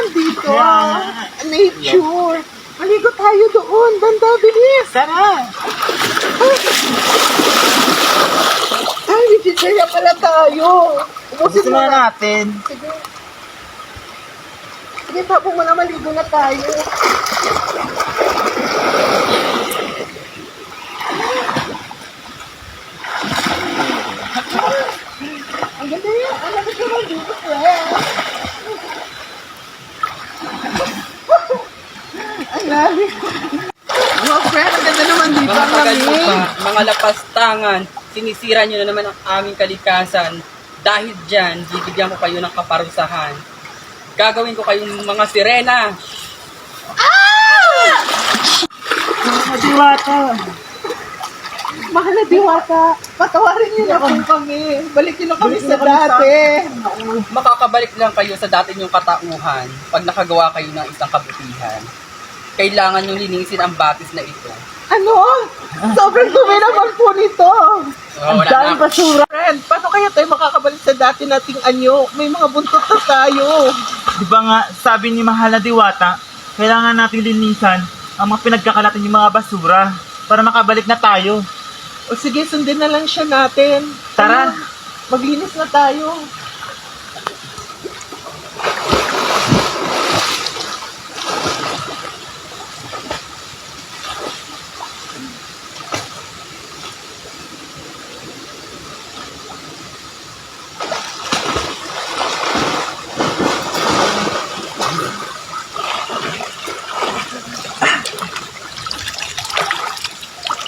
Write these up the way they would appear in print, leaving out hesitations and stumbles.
dito. Yeah. Nature. Maligo tayo doon. Banda, bilis. Tara! Ay, vegetarian pala tayo. Ubusin na natin. Sige. Sige, tapos mo na maligo na tayo. Ang ganda yan. Ang ganda naman dito, friend. Ang lalim. Wow, friend, ang ganda naman dito. Mga Ang tagalupa, lamig. mga lapastangan, sinisira nyo na naman ang aming kalikasan. Dahil dyan, bibigyan ko kayo ng kaparusahan. Gagawin ko kayong mga sirena. Mga diwata. Mahal na diwata. Patawarin niyo na kung kami. Balikin na kami sa dati. Makakabalik lang kayo sa dati nyong katauhan pag nakagawa kayo ng isang kabutihan. Kailangan nyo linisin ang batis na ito. Ano? Sobrang dumi naman po nito. Oh, wala Daming na. basura. Friend, paano kaya tayo makakabalik sa dati nating anyo? May mga buntot na tayo. Di ba nga, sabi ni Mahal na Diwata, kailangan nating linisan ang mga pinagkakalatan yung mga basura para makabalik na tayo. O sige, sundin na lang siya natin. Tara. Ano? Maglinis na tayo.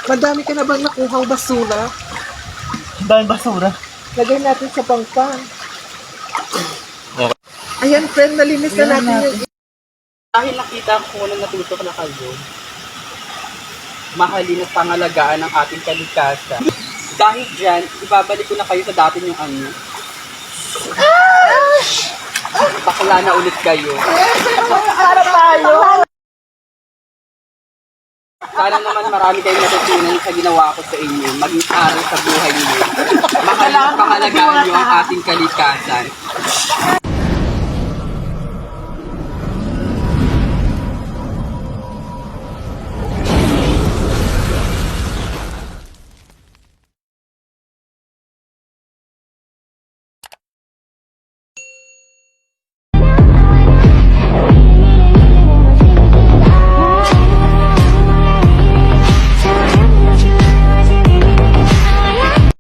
Madami ka na bang nakuhang basura? Ang daming basura. Lagay natin sa pangpan. Okay. Ayan, friend, nalinis na natin yung... Dahil nakita ko na natutok na kayo, mahalin at pangalagaan ang ating kalikasan. Dahil dyan, ibabalik ko na kayo sa dati nyong anyo. Bakla na ulit kayo. Para tayo! Sana naman marami kayong natutunan sa ginawa ko sa inyo, maging aral sa buhay niyo. Mahalin at pangalagaan niyo ang ating kalikasan.